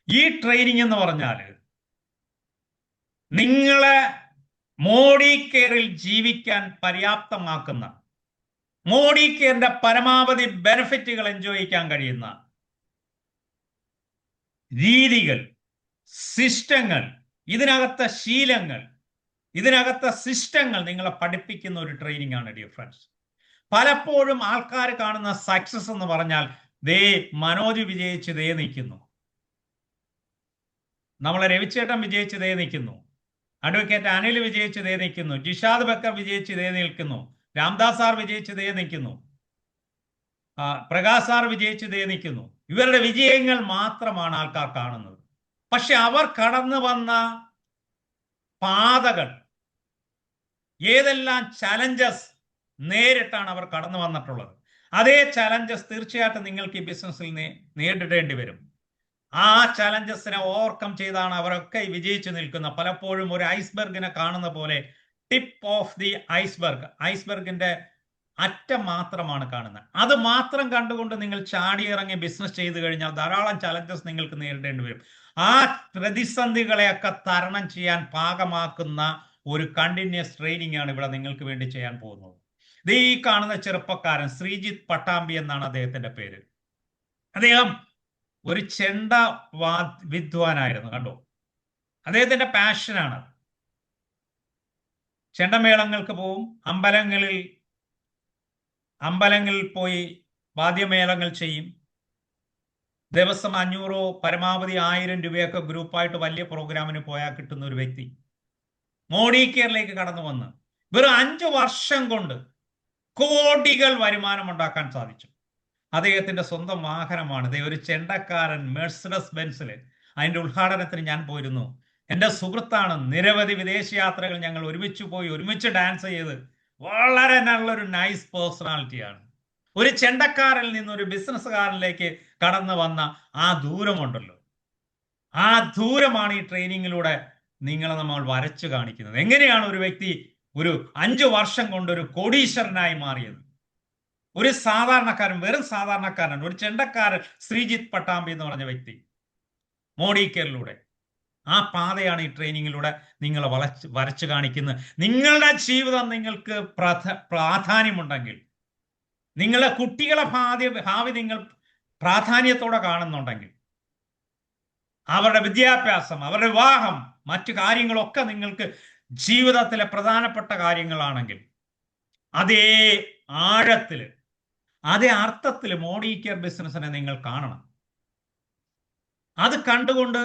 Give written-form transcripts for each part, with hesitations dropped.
ഈ ട്രെയിനിങ് എന്ന് പറഞ്ഞാൽ നിങ്ങളെ മോഡി കെയറിൽ ജീവിക്കാൻ പര്യാപ്തമാക്കുന്ന, മോഡി കെയറിന്റെ പരമാവധി ബെനിഫിറ്റുകൾ എൻജോയ് ചെയ്യാൻ കഴിയുന്ന രീതികൾ, സിസ്റ്റങ്ങൾ, ഇതിനകത്തെ ശീലങ്ങൾ, ഇതിനകത്തെ സിസ്റ്റങ്ങൾ നിങ്ങളെ പഠിപ്പിക്കുന്ന ഒരു ട്രെയിനിങ് ആണ് ഡിയർ ഫ്രണ്ട്സ്. പലപ്പോഴും ആൾക്കാർ കാണുന്ന സക്സസ് എന്ന് പറഞ്ഞാൽ ദേ മനോജ് വിജയിച്ച് ദേ നിൽക്കുന്നു, നമ്മളെ രവിചേട്ടൻ വിജയിച്ച് ദേ നിൽക്കുന്നു, അഡ്വക്കേറ്റ് അനിൽ വിജയിച്ച് ദേ നിൽക്കുന്നു, ജിഷാദ് ബക്കർ വിജയിച്ച് ദേ നിൽക്കുന്നു, രാംദാസ് സാർ വിജയിച്ച് ദേ നിൽക്കുന്നു, പ്രകാശ് സാർ വിജയിച്ച് ദേ നിൽക്കുന്നു. ഇവരുടെ വിജയങ്ങൾ മാത്രമാണ് ആൾക്കാർ കാണുന്നത്. പക്ഷെ അവർ കടന്നു വന്ന പാതകൾ, ഏതെല്ലാം ചലഞ്ചസ് നേരിട്ടാണ് അവർ കടന്നു വന്നിട്ടുള്ളത്, അതേ ചലഞ്ചസ് തീർച്ചയായിട്ടും നിങ്ങൾക്ക് ഈ ബിസിനസ്സിൽ നേരിടേണ്ടി വരും. ആ ചലഞ്ചസിനെ ഓവർകം ചെയ്താണ് അവരൊക്കെ വിജയിച്ചു നിൽക്കുന്ന. പലപ്പോഴും ഒരു ഐസ്ബർഗിനെ കാണുന്ന പോലെ ടിപ്പ് ഓഫ് ദി ഐസ്ബർഗ്, ഐസ്ബർഗിന്റെ അറ്റം മാത്രമാണ് കാണുന്നത്. അത് മാത്രം കണ്ടുകൊണ്ട് നിങ്ങൾ ചാടിയിറങ്ങി ബിസിനസ് ചെയ്തു കഴിഞ്ഞാൽ ധാരാളം ചലഞ്ചസ് നിങ്ങൾക്ക് നേരിടേണ്ടി വരും. ആ പ്രതിസന്ധികളെയൊക്കെ തരണം ചെയ്യാൻ പാകമാക്കുന്ന ഒരു കണ്ടിന്യൂസ് ട്രെയിനിങ് ആണ് ഇവിടെ നിങ്ങൾക്ക് വേണ്ടി ചെയ്യാൻ പോകുന്നത്. ഇത് ഈ കാണുന്ന ചെറുപ്പക്കാരൻ ശ്രീജിത്ത് പട്ടാമ്പി എന്നാണ് അദ്ദേഹത്തിന്റെ പേര്. അദ്ദേഹം ഒരു ചെണ്ട വിദ്വാനായിരുന്നു. കണ്ടോ, അദ്ദേഹത്തിന്റെ പാഷനാണ്. ചെണ്ടമേളങ്ങൾക്ക് പോവും, അമ്പലങ്ങളിൽ പോയി വാദ്യമേളങ്ങൾ ചെയ്യും. ദിവസം 500 പരമാവധി 1000 രൂപയൊക്കെ ഗ്രൂപ്പായിട്ട് വലിയ പ്രോഗ്രാമിന് പോയാൽ കിട്ടുന്ന ഒരു വ്യക്തി മോഡി കെയറിലേക്ക് കടന്നു വന്ന് വെറും 5 വർഷം കൊണ്ട് കോടികൾ വരുമാനം ഉണ്ടാക്കാൻ സാധിച്ചു. അദ്ദേഹത്തിന്റെ സ്വന്തം വാഹനമാണ് ഒരു ചെണ്ടക്കാരൻ മെഴ്സിഡസ് ബെൻസിൽ. അതിന്റെ ഉദ്ഘാടനത്തിന് ഞാൻ പോയിരുന്നു. എൻ്റെ സുഹൃത്താണ്. നിരവധി വിദേശ യാത്രകൾ ഞങ്ങൾ ഒരുമിച്ച് പോയി, ഒരുമിച്ച് ഡാൻസ് ചെയ്ത്, വളരെ നല്ലൊരു നൈസ് പേഴ്സണാലിറ്റിയാണ്. ഒരു ചെണ്ടക്കാരിൽ നിന്ന് ഒരു ബിസിനസ്സുകാരനിലേക്ക് കടന്നു വന്ന ആ ദൂരമുണ്ടല്ലോ, ആ ദൂരമാണ് ഈ ട്രെയിനിങ്ങിലൂടെ നിങ്ങളെ നമ്മൾ വരച്ചു കാണിക്കുന്നത്. എങ്ങനെയാണ് ഒരു വ്യക്തി ഒരു 5 വർഷം കൊണ്ട് ഒരു കോടീശ്വരനായി മാറിയത്? ഒരു സാധാരണക്കാരൻ, വെറും സാധാരണക്കാരൻ, ഒരു ചെണ്ടക്കാരൻ ശ്രീജിത്ത് പട്ടാമ്പി എന്ന് പറഞ്ഞ വ്യക്തി മോഡി കെയറിലൂടെ, ആ പാതയാണ് ഈ ട്രെയിനിങ്ങിലൂടെ നിങ്ങളെ വരച്ചു കാണിക്കുന്നത്. നിങ്ങളുടെ ജീവിതം നിങ്ങൾക്ക് പ്രാധാന്യമുണ്ടെങ്കിൽ, നിങ്ങളുടെ കുട്ടികളെ ഭാവി നിങ്ങൾ പ്രാധാന്യത്തോടെ കാണുന്നുണ്ടെങ്കിൽ, അവരുടെ വിദ്യാഭ്യാസം, അവരുടെ വിവാഹം, മറ്റു കാര്യങ്ങളൊക്കെ നിങ്ങൾക്ക് ജീവിതത്തിലെ പ്രധാനപ്പെട്ട കാര്യങ്ങളാണെങ്കിൽ, അതേ ആഴത്തില്, അതേ അർത്ഥത്തിൽ മോഡി കെയർ ബിസിനസ്സിനെ നിങ്ങൾ കാണണം. അത് കണ്ടുകൊണ്ട്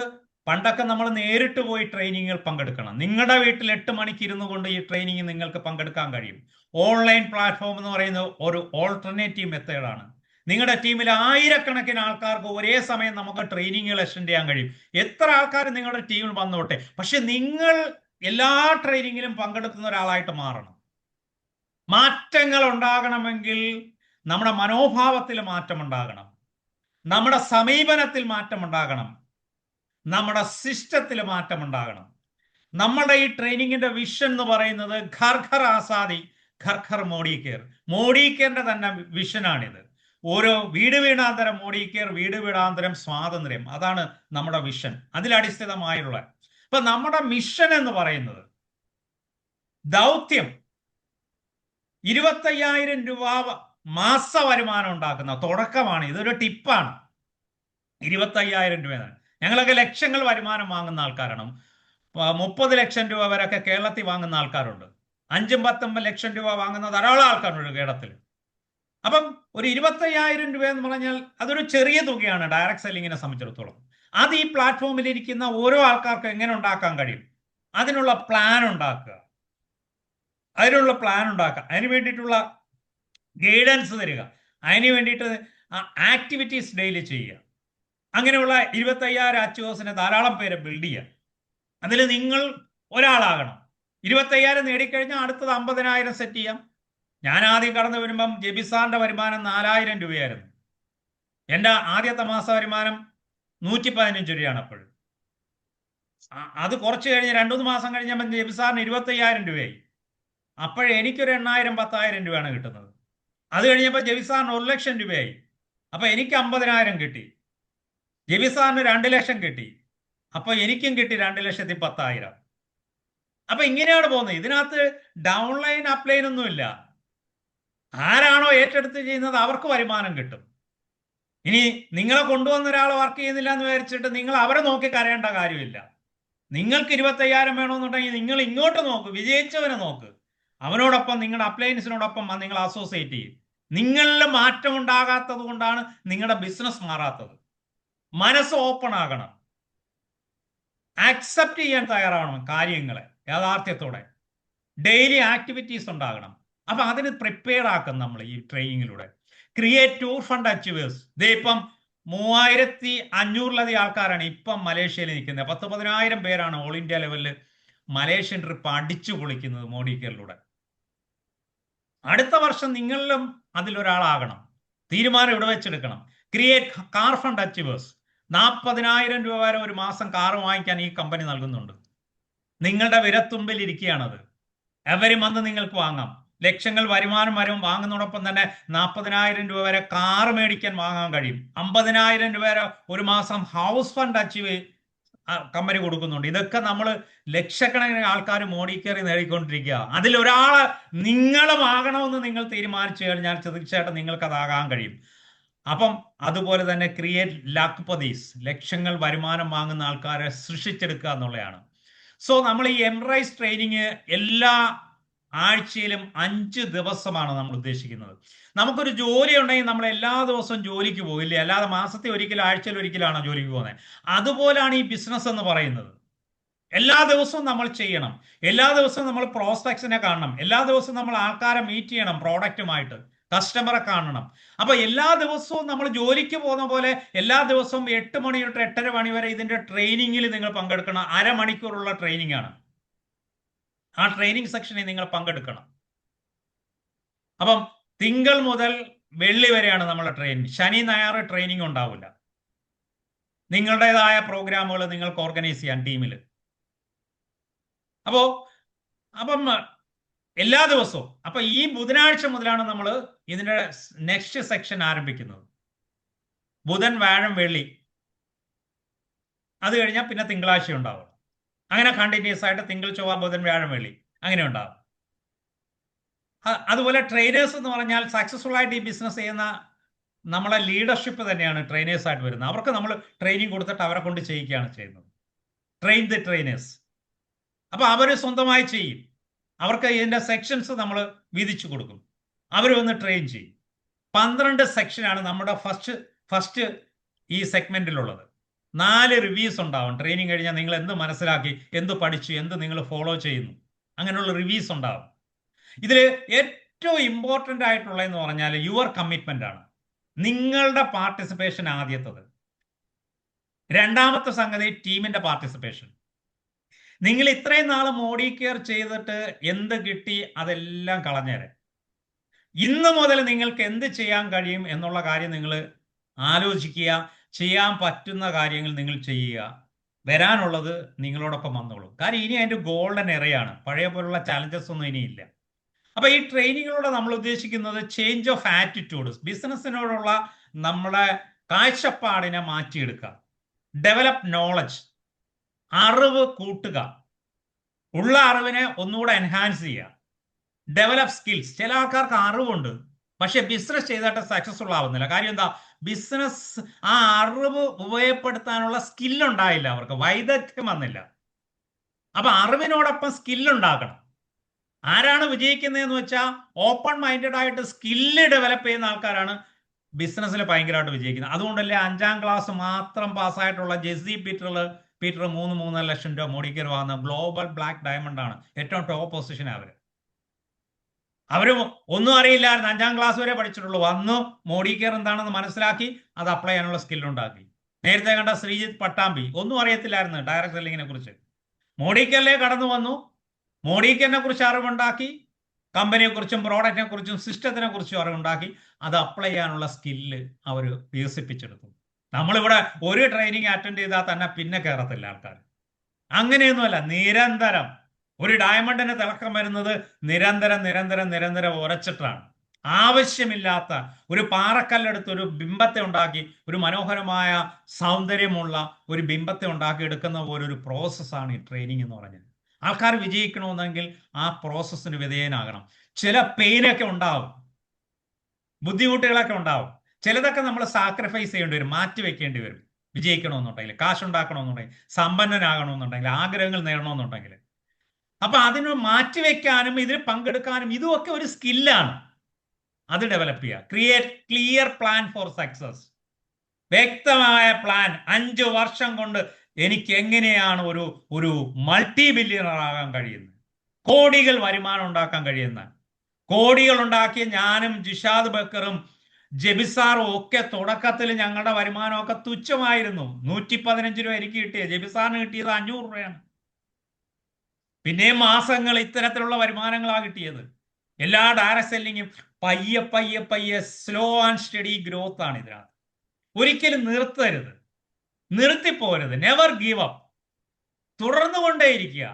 പണ്ടൊക്കെ നമ്മൾ നേരിട്ട് പോയി ട്രെയിനിങ്ങിൽ പങ്കെടുക്കണം. നിങ്ങളുടെ വീട്ടിൽ 8 മണിക്ക് ഇരുന്നു കൊണ്ട് ഈ ട്രെയിനിങ് നിങ്ങൾക്ക് പങ്കെടുക്കാൻ കഴിയും. ഓൺലൈൻ പ്ലാറ്റ്ഫോം എന്ന് പറയുന്നത് ഒരു ഓൾട്ടർനേറ്റീവ് മെത്തേഡാണ്. നിങ്ങളുടെ ടീമിൽ ആയിരക്കണക്കിന് ആൾക്കാർക്ക് ഒരേ സമയം നമുക്ക് ട്രെയിനിങ്ങുകൾ അറ്റൻഡ് ചെയ്യാൻ കഴിയും. എത്ര ആൾക്കാർ നിങ്ങളുടെ ടീമിൽ വന്നോട്ടെ, പക്ഷെ നിങ്ങൾ എല്ലാ ട്രെയിനിങ്ങിലും പങ്കെടുക്കുന്ന ഒരാളായിട്ട് മാറണം. മാറ്റങ്ങൾ ഉണ്ടാകണമെങ്കിൽ നമ്മുടെ മനോഭാവത്തിൽ മാറ്റം ഉണ്ടാകണം, നമ്മുടെ സമീപനത്തിൽ മാറ്റം ഉണ്ടാകണം, നമ്മുടെ സിസ്റ്റത്തിൽ മാറ്റം ഉണ്ടാകണം. നമ്മുടെ ഈ ട്രെയിനിങ്ങിന്റെ വിഷൻ എന്ന് പറയുന്നത് ഘർ ഘർ ആസാദി, ഘർ ഘർ മോഡി കെയർ. മോഡി കെയറിന്റെ തന്നെ വിഷനാണിത്. ഓരോ വീട് വീടാന്തരം മോഡി കെയർ, വീട് വീടാന്തരം സ്വാതന്ത്ര്യം. അതാണ് നമ്മുടെ വിഷൻ. അതിലടിസ്ഥിതമായുള്ള ഇപ്പൊ നമ്മുടെ മിഷൻ എന്ന് പറയുന്നത്, ദൗത്യം 25,000 രൂപ മാസ വരുമാനം ഉണ്ടാക്കുന്ന തുടക്കമാണ്. ഇതൊരു ടിപ്പാണ്. 25,000 രൂപയാണ്. ഞങ്ങളൊക്കെ ലക്ഷങ്ങൾ വരുമാനം വാങ്ങുന്ന ആൾക്കാരാണ്. 30 ലക്ഷം രൂപ വരെയൊക്കെ കേരളത്തിൽ വാങ്ങുന്ന ആൾക്കാരുണ്ട്. 5-10 ലക്ഷം രൂപ വാങ്ങുന്ന ധാരാളം ആൾക്കാരുണ്ട് കേരളത്തിൽ. അപ്പം ഒരു 25,000 രൂപ എന്ന് പറഞ്ഞാൽ അതൊരു ചെറിയ തുകയാണ് ഡയറക്ട് സെല്ലിങ്ങിനെ സംബന്ധിച്ചിടത്തോളം. അത് ഈ പ്ലാറ്റ്ഫോമിൽ ഇരിക്കുന്ന ഓരോ ആൾക്കാർക്കും എങ്ങനെ ഉണ്ടാക്കാൻ കഴിയും? അതിനുള്ള പ്ലാൻ ഉണ്ടാക്കുക, അതിന് വേണ്ടിയിട്ടുള്ള ഗൈഡൻസ് തരിക, അതിന് വേണ്ടിയിട്ട് ആക്ടിവിറ്റീസ് ഡെയിലി ചെയ്യുക. അങ്ങനെയുള്ള 25,000 അച്ചീവേഴ്സിനെ ധാരാളം പേരെ ബിൽഡ് ചെയ്യുക. അതിൽ നിങ്ങൾ ഒരാളാകണം. 25,000 നേടിക്കഴിഞ്ഞാൽ അടുത്തത് 50,000 സെറ്റ് ചെയ്യാം. ഞാൻ ആദ്യം കടന്നു വരുമ്പം ജെബിസാറിന്റെ വരുമാനം 4,000 രൂപയായിരുന്നു. എൻ്റെ ആദ്യത്തെ മാസ വരുമാനം 115 രൂപയാണ്. അപ്പോഴും അത് കുറച്ച് കഴിഞ്ഞ് 2-3 മാസം കഴിഞ്ഞപ്പോൾ ജെബിസാറിന് 25,000 രൂപയായി. അപ്പോഴേ എനിക്കൊരു 8,000-10,000 രൂപയാണ് കിട്ടുന്നത്. അത് കഴിഞ്ഞപ്പോൾ ജെബിസാറിന് 1 ലക്ഷം രൂപയായി. അപ്പൊ എനിക്ക് 50,000 കിട്ടി. ജെബി സാറിന് 2 ലക്ഷം കിട്ടി, അപ്പൊ എനിക്കും കിട്ടി 2,10,000. അപ്പൊ ഇങ്ങനെയാണ് പോകുന്നത്. ഇതിനകത്ത് ഡൗൺലൈൻ അപ്ലൈൻ ഒന്നുമില്ല. ആരാണോ ഏറ്റെടുത്ത് ചെയ്യുന്നത് അവർക്ക് വരുമാനം കിട്ടും. ഇനി നിങ്ങളെ കൊണ്ടുവന്ന ഒരാൾ വർക്ക് ചെയ്യുന്നില്ല എന്ന് വിചാരിച്ചിട്ട് നിങ്ങൾ അവരെ നോക്കി കരയേണ്ട കാര്യമില്ല. നിങ്ങൾക്ക് 25,000 വേണമെന്നുണ്ടെങ്കിൽ നിങ്ങൾ ഇങ്ങോട്ട് നോക്ക്, വിജയിച്ചവനെ നോക്ക്, അവനോടൊപ്പം നിങ്ങളുടെ അപ്ലയൻസിനോടൊപ്പം നിങ്ങൾ അസോസിയേറ്റ് ചെയ്യും. നിങ്ങളിൽ മാറ്റം ഉണ്ടാകാത്തത് കൊണ്ടാണ് നിങ്ങളുടെ ബിസിനസ് മാറാത്തത്. മനസ്സ് ഓപ്പൺ ആകണം, ആക്സെപ്റ്റ് ചെയ്യാൻ തയ്യാറാവണം കാര്യങ്ങളെ യാഥാർത്ഥ്യത്തോടെ. ഡെയിലി ആക്ടിവിറ്റീസ് ഉണ്ടാകണം. അപ്പൊ അതിന് പ്രിപ്പയർ ആക്കും നമ്മൾ ഈ ട്രെയിനിങ്ങിലൂടെ. Create tour fund achievers. ഇതേ ഇപ്പം 3,500 ആൾക്കാരാണ് ഇപ്പം മലേഷ്യയിൽ നിൽക്കുന്നത്. 10,000 പേരാണ് ഓൾ ഇന്ത്യ ലെവലിൽ മലേഷ്യൻ ട്രിപ്പ് അടിച്ചു പൊളിക്കുന്നത് മോഡി കെയറിലൂടെ. അടുത്ത വർഷം നിങ്ങളിലും അതിലൊരാളാകണം. തീരുമാനം ഇവിടെ വെച്ചെടുക്കണം. Create car fund achievers. 40,000 രൂപ വരെ ഒരു മാസം കാർ വാങ്ങിക്കാൻ ഈ കമ്പനി നൽകുന്നുണ്ട്. നിങ്ങളുടെ വിരത്തുമ്പിൽ ഇരിക്കുകയാണത്. എവരി മന്ത് നിങ്ങൾക്ക് വാങ്ങാം. ലക്ഷങ്ങൾ വരുമാനം വരും. വാങ്ങുന്നതോടൊപ്പം തന്നെ 40,000 രൂപ വരെ കാർ മേടിക്കാൻ വാങ്ങാൻ കഴിയും. 50,000 രൂപ വരെ ഒരു മാസം ഹൗസ് ഫണ്ട് അച്ചീവ് കമ്പനി കൊടുക്കുന്നുണ്ട്. ഇതൊക്കെ നമ്മൾ ലക്ഷക്കണക്കിന് ആൾക്കാർ മോഡി കെയർ നേടിക്കൊണ്ടിരിക്കുക. അതിലൊരാള് നിങ്ങളും ആകണമെന്ന് നിങ്ങൾ തീരുമാനിച്ചു കഴിഞ്ഞാൽ തീർച്ചയായിട്ടും നിങ്ങൾക്ക് അതാകാൻ കഴിയും. അപ്പം അതുപോലെ തന്നെ ക്രിയേറ്റ് ലാഖ്പതീസ്. ലക്ഷങ്ങൾ വരുമാനം വാങ്ങുന്ന ആൾക്കാരെ സൃഷ്ടിച്ചെടുക്കുക എന്നുള്ളതാണ്. സോ നമ്മൾ ഈ എംറൈസ് ട്രെയിനിങ് എല്ലാ ആഴ്ചയിലും 5 ദിവസമാണ് നമ്മൾ ഉദ്ദേശിക്കുന്നത്. നമുക്കൊരു ജോലി ഉണ്ടെങ്കിൽ നമ്മൾ എല്ലാ ദിവസവും ജോലിക്ക് പോകില്ലേ, അല്ലാതെ മാസത്തിൽ ഒരിക്കലും ആഴ്ചയിൽ ഒരിക്കലാണോ ജോലിക്ക് പോകുന്നത്. അതുപോലാണ് ഈ ബിസിനസ് എന്ന് പറയുന്നത്. എല്ലാ ദിവസവും നമ്മൾ ചെയ്യണം. എല്ലാ ദിവസവും നമ്മൾ പ്രോസ്പെക്ട്സിനെ കാണണം. എല്ലാ ദിവസവും നമ്മൾ ആൾക്കാരെ മീറ്റ് ചെയ്യണം, പ്രോഡക്റ്റുമായിട്ട് കസ്റ്റമറെ കാണണം. അപ്പൊ എല്ലാ ദിവസവും നമ്മൾ ജോലിക്ക് പോകുന്ന പോലെ എല്ലാ ദിവസവും 8 മണി തൊട്ട് 8:30 മണി വരെ ഇതിന്റെ ട്രെയിനിങ്ങിൽ നിങ്ങൾ പങ്കെടുക്കണം. അരമണിക്കൂറുള്ള ട്രെയിനിങ് ആണ്. ആ ട്രെയിനിങ് സെക്ഷനിൽ നിങ്ങൾ പങ്കെടുക്കണം. അപ്പം തിങ്കൾ മുതൽ വെള്ളി വരെയാണ് നമ്മളെ ട്രെയിനിങ്. ശനി ഞായർ ട്രെയിനിങ് ഉണ്ടാവില്ല. നിങ്ങളുടേതായ പ്രോഗ്രാമുകൾ നിങ്ങൾക്ക് ഓർഗനൈസ് ചെയ്യാൻ ടീമിൽ. അപ്പം എല്ലാ ദിവസവും. അപ്പൊ ഈ ബുധനാഴ്ച മുതലാണ് നമ്മൾ ഇതിന്റെ നെക്സ്റ്റ് സെക്ഷൻ ആരംഭിക്കുന്നത്. ബുധൻ, വ്യാഴം, വെള്ളി. അത് കഴിഞ്ഞാൽ പിന്നെ തിങ്കളാഴ്ച ഉണ്ടാവും. അങ്ങനെ കണ്ടിന്യൂസ് ആയിട്ട് തിങ്കൾ, ചൊവ്വ, ബുധൻ, വ്യാഴം, വെള്ളി അങ്ങനെ ഉണ്ടാവും. അതുപോലെ ട്രെയിനേഴ്സ് എന്ന് പറഞ്ഞാൽ സക്സസ്ഫുൾ ആയിട്ട് ഈ ബിസിനസ് ചെയ്യുന്ന നമ്മളെ ലീഡർഷിപ്പ് തന്നെയാണ് ട്രെയിനേഴ്സ് ആയിട്ട് വരുന്നത്. അവർക്ക് നമ്മൾ ട്രെയിനിങ് കൊടുത്തിട്ട് അവരെ കൊണ്ട് ചെയ്യിക്കുകയാണ് ചെയ്യുന്നത്. Train the trainers. അപ്പൊ അവർ സ്വന്തമായി ചെയ്യും. അവർക്ക് ഇതിന്റെ സെക്ഷൻസ് നമ്മൾ വിധിച്ചു കൊടുക്കും. അവർ വന്ന് ട്രെയിൻ ചെയ്യും. 12 സെക്ഷനാണ് നമ്മുടെ ഫസ്റ്റ് ഈ സെഗ്മെന്റിലുള്ളത്. 4 റിവ്യൂസ് ഉണ്ടാവും. ട്രെയിനിങ് കഴിഞ്ഞാൽ നിങ്ങൾ എന്ത് മനസ്സിലാക്കി, എന്ത് പഠിച്ചു, എന്ത് നിങ്ങൾ ഫോളോ ചെയ്യുന്നു, അങ്ങനെയുള്ള റിവ്യൂസ് ഉണ്ടാവും. ഇതിൽ ഏറ്റവും ഇമ്പോർട്ടൻ്റ് ആയിട്ടുള്ളതെന്ന് പറഞ്ഞാൽ യുവർ കമ്മിറ്റ്മെന്റ് ആണ്. നിങ്ങളുടെ പാർട്ടിസിപ്പേഷൻ ആദ്യത്തത്. രണ്ടാമത്തെ സംഗതി ടീമിന്റെ പാർട്ടിസിപ്പേഷൻ. നിങ്ങൾ ഇത്രയും നാൾ മോഡി കെയർ ചെയ്തിട്ട് എന്ത് കിട്ടി അതെല്ലാം കളഞ്ഞേരെ. ഇന്ന് മുതൽ നിങ്ങൾക്ക് എന്ത് ചെയ്യാൻ കഴിയും എന്നുള്ള കാര്യം നിങ്ങൾ ആലോചിക്കുക. ചെയ്യാൻ പറ്റുന്ന കാര്യങ്ങൾ നിങ്ങൾ ചെയ്യുക. വരാനുള്ളത് നിങ്ങളോടൊപ്പം വന്നോളൂ. കാര്യം ഇനി അതിന്റെ ഗോൾഡൻ എറയാണ്. പഴയ പോലുള്ള ചാലഞ്ചസ് ഒന്നും ഇനിയില്ല. അപ്പൊ ഈ ട്രെയിനിങ്ങിലൂടെ നമ്മൾ ഉദ്ദേശിക്കുന്നത് ചേഞ്ച് ഓഫ് ആറ്റിറ്റ്യൂഡ്. ബിസിനസ്സിനോടുള്ള നമ്മളെ കാഴ്ചപ്പാടിനെ മാറ്റിയെടുക്കുക. Develop knowledge. അറിവ് കൂട്ടുക. ഉള്ള അറിവിനെ ഒന്നുകൂടെ എൻഹാൻസ് ചെയ്യുക. Develop skills. ചില ആൾക്കാർക്ക് അറിവുണ്ട്, പക്ഷെ ബിസിനസ് ചെയ്തിട്ട് സക്സസ്ഫുൾ ആവുന്നില്ല. കാര്യം എന്താ? ബിസിനസ് ആ അറിവ് ഉപയോഗപ്പെടുത്താനുള്ള സ്കില്ലുണ്ടായില്ല, അവർക്ക് വൈദഗ്ധ്യം വന്നില്ല. അപ്പൊ അറിവിനോടൊപ്പം സ്കില്ലുണ്ടാക്കണം. ആരാണ് വിജയിക്കുന്നതെന്ന് വെച്ചാൽ ഓപ്പൺ മൈൻഡഡ് ആയിട്ട് സ്കില്ല് ഡെവലപ്പ് ചെയ്യുന്ന ആൾക്കാരാണ് ബിസിനസ്സിൽ ഭയങ്കരമായിട്ട് വിജയിക്കുന്നത്. അതുകൊണ്ടല്ലേ 5ാം ക്ലാസ് മാത്രം പാസ്സായിട്ടുള്ള ജെസ്സി പീറ്റർ 3.5 ലക്ഷം രൂപ മോഡി കെയർ വാങ്ങുന്ന ഗ്ലോബൽ ബ്ലാക്ക് ഡയമണ്ട് ആണ്. ഏറ്റവും ടോപ്പ് പൊസിഷൻ അവര് ഒന്നും അറിയില്ലായിരുന്നു. 5ാം ക്ലാസ് വരെ പഠിച്ചിട്ടുള്ളൂ. വന്നു മോഡി കെയർ എന്താണെന്ന് മനസ്സിലാക്കി അത് അപ്ലൈ ചെയ്യാനുള്ള സ്കില്ലുണ്ടാക്കി. നേരത്തെ കണ്ട ശ്രീജിത്ത് പട്ടാമ്പി ഒന്നും അറിയത്തില്ലായിരുന്നു ഡയറക്ട് സെല്ലിങ്ങിനെ കുറിച്ച്. മോഡി കെയറിലേക്ക് കടന്നു വന്നു. മോഡി കെയറിനെ കുറിച്ച് അറിവുണ്ടാക്കി. കമ്പനിയെ കുറിച്ചും പ്രോഡക്റ്റിനെ കുറിച്ചും സിസ്റ്റത്തിനെ കുറിച്ചും അറിവുണ്ടാക്കി. അത് അപ്ലൈ ചെയ്യാനുള്ള സ്കില്ല് അവർ വികസിപ്പിച്ചെടുത്തു. നമ്മളിവിടെ ഒരു ട്രെയിനിങ് അറ്റൻഡ് ചെയ്താൽ തന്നെ പിന്നെ കയറത്തില്ല ആൾക്കാർ. അങ്ങനെയൊന്നുമല്ല, നിരന്തരം. ഒരു ഡയമണ്ടിന് തിളക്കം വരുന്നത് നിരന്തരം ഉരച്ചിട്ടാണ്. ആവശ്യമില്ലാത്ത ഒരു പാറക്കല്ലെടുത്ത് ഒരു ബിംബത്തെ ഉണ്ടാക്കി, ഒരു മനോഹരമായ സൗന്ദര്യമുള്ള ഒരു ബിംബത്തെ ഉണ്ടാക്കി എടുക്കുന്ന പോലെ ഒരു പ്രോസസ്സാണ് ഈ ട്രെയിനിങ് എന്ന് പറഞ്ഞത്. ആൾക്കാർ വിജയിക്കണമെന്നെങ്കിൽ ആ പ്രോസസ്സിന് വിധേയനാകണം. ചില പെയിനൊക്കെ ഉണ്ടാവും, ബുദ്ധിമുട്ടുകളൊക്കെ ഉണ്ടാവും. ചിലതൊക്കെ നമ്മൾ സാക്രിഫൈസ് ചെയ്യേണ്ടി വരും, മാറ്റി വെക്കേണ്ടി വരും. വിജയിക്കണമെന്നുണ്ടെങ്കിൽ, കാശുണ്ടാക്കണമെന്നുണ്ടെങ്കിൽ, സമ്പന്നനാകണമെന്നുണ്ടെങ്കിൽ, ആഗ്രഹങ്ങൾ നേടണമെന്നുണ്ടെങ്കിൽ. അപ്പൊ അതിന് മാറ്റിവെക്കാനും ഇതിൽ പങ്കെടുക്കാനും ഇതുമൊക്കെ ഒരു സ്കില്ലാണ്. അത് ഡെവലപ്പ് ചെയ്യുക. Create clear plan for success. വ്യക്തമായ പ്ലാൻ. 5 വർഷം കൊണ്ട് എനിക്ക് എങ്ങനെയാണ് ഒരു മൾട്ടി ബില്യണർ ആകാൻ കഴിയുന്നത്, കോടികൾ വരുമാനം ഉണ്ടാക്കാൻ കഴിയുന്ന, കോടികൾ ഉണ്ടാക്കിയ ഞാനും ജിഷാദ് ബക്കറും ജെബിസാറും ഒക്കെ തുടക്കത്തിൽ ഞങ്ങളുടെ വരുമാനമൊക്കെ തുച്ഛമായിരുന്നു. 115 രൂപ എനിക്ക് കിട്ടിയത്, ജെബിസാറിന് കിട്ടിയത് 500 രൂപയാണ്. പിന്നെ മാസങ്ങൾ ഇത്തരത്തിലുള്ള വരുമാനങ്ങളാണ് കിട്ടിയത്. എല്ലാ ഡയറക്ട് സെല്ലിങ്ങും പയ്യെ പയ്യെ പയ്യെ സ്ലോ ആൻഡ് സ്റ്റഡി ഗ്രോത്ത് ആണ് ഇതിനകത്ത്. ഒരിക്കലും നിർത്തരുത്, നിർത്തിപ്പോരുത്. Never give up. തുടർന്നു കൊണ്ടേയിരിക്കുക.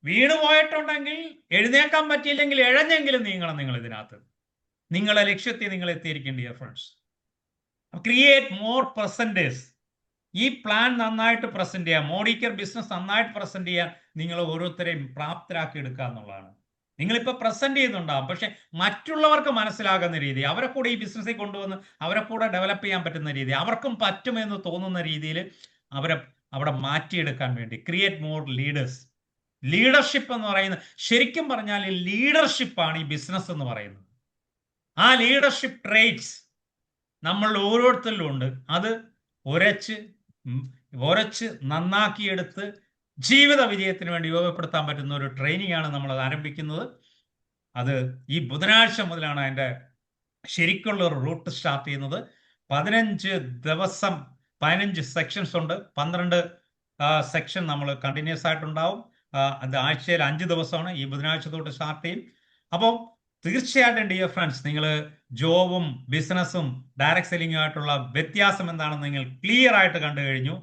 വീണു പോയിട്ടുണ്ടെങ്കിൽ, എഴുന്നേക്കാൻ പറ്റിയില്ലെങ്കിൽ എഴഞ്ഞെങ്കിലും നീങ്ങണം നിങ്ങൾ ഇതിനകത്ത്. നിങ്ങളെ ലക്ഷ്യത്തിൽ നിങ്ങൾ എത്തിയിരിക്കും dear friends. Create more percentage. ഈ പ്ലാൻ നന്നായിട്ട് പ്രസന്റ് ചെയ്യാം. മോഡി കെയർ ബിസിനസ് നന്നായിട്ട് പ്രസന്റ് ചെയ്യാൻ നിങ്ങൾ ഓരോരുത്തരെയും പ്രാപ്തരാക്കി എടുക്കുക എന്നുള്ളതാണ്. നിങ്ങളിപ്പോൾ പ്രസന്റ് ചെയ്യുന്നുണ്ടാവും, പക്ഷെ മറ്റുള്ളവർക്ക് മനസ്സിലാകുന്ന രീതി, അവരെ കൂടെ ഈ ബിസിനസ്സിൽ കൊണ്ടുവന്ന് അവരെ കൂടെ ഡെവലപ്പ് ചെയ്യാൻ പറ്റുന്ന രീതി, അവർക്കും പറ്റുമെന്ന് തോന്നുന്ന രീതിയിൽ അവരെ അവിടെ മാറ്റിയെടുക്കാൻ വേണ്ടി ക്രിയേറ്റ് മോർ ലീഡേഴ്സ്. ലീഡർഷിപ്പ് എന്ന് പറയുന്നത് ശരിക്കും പറഞ്ഞാൽ ലീഡർഷിപ്പാണ് ഈ ബിസിനസ് എന്ന് പറയുന്നത്. ആ ലീഡർഷിപ്പ് ട്രേറ്റ്സ് നമ്മൾ ഓരോരുത്തരിലും ഉണ്ട്. അത് ഉരച്ച് നന്നാക്കിയെടുത്ത് ജീവിത വിജയത്തിന് വേണ്ടി ഉപയോഗപ്പെടുത്താൻ പറ്റുന്ന ഒരു ട്രെയിനിങ് ആണ് നമ്മൾ ആരംഭിക്കുന്നത്. അത് ഈ ബുധനാഴ്ച മുതലാണ് അതിൻ്റെ ശരിക്കുള്ള ഒരു റൂട്ട് സ്റ്റാർട്ട് ചെയ്യുന്നത്. 15 ദിവസം 15 സെക്ഷൻസ് ഉണ്ട്. 12 സെക്ഷൻ നമ്മൾ കണ്ടിന്യൂസ് ആയിട്ടുണ്ടാവും. അത് ആഴ്ചയിൽ 5 ദിവസമാണ്. ഈ ബുധനാഴ്ച തൊട്ട് സ്റ്റാർട്ട് ചെയ്യും. അപ്പോൾ തീർച്ചയായിട്ടും ഡിയർ ഫ്രണ്ട്സ്, നിങ്ങൾ ജോബും ബിസിനസ്സും ഡയറക്ട് സെല്ലിംഗും ആയിട്ടുള്ള വ്യത്യാസം എന്താണെന്ന് നിങ്ങൾ ക്ലിയർ ആയിട്ട് കണ്ടു കഴിഞ്ഞു.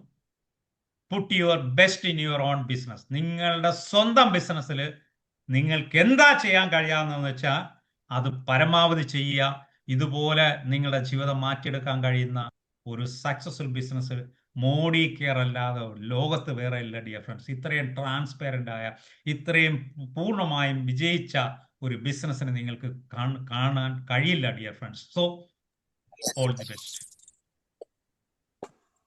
Put your best in your own business. നിങ്ങളുടെ സ്വന്തം ബിസിനസ്സിൽ നിങ്ങൾക്ക് എന്താ ചെയ്യാൻ കഴിയാവുന്നതെന്ന് വെച്ചാൽ അത് പരമാവധി ചെയ്യുക. ഇതുപോലെ നിങ്ങളുടെ ജീവിതം മാറ്റിയെടുക്കാൻ കഴിയുന്ന ഒരു സക്സസ്ഫുൾ ബിസിനസ് മോഡി കെയർ അല്ലാതെ ലോകത്ത് വേറെ ഇല്ല ഡിയർ ഫ്രണ്ട്സ്. ഇത്രയും ട്രാൻസ്പെറൻ്റ് ആയ, ഇത്രയും പൂർണ്ണമായും വിജയിച്ച ഒരു ബിസിനസ്സിന് നിങ്ങൾക്ക് കാണാൻ കഴിയില്ല dear friends. So all the best.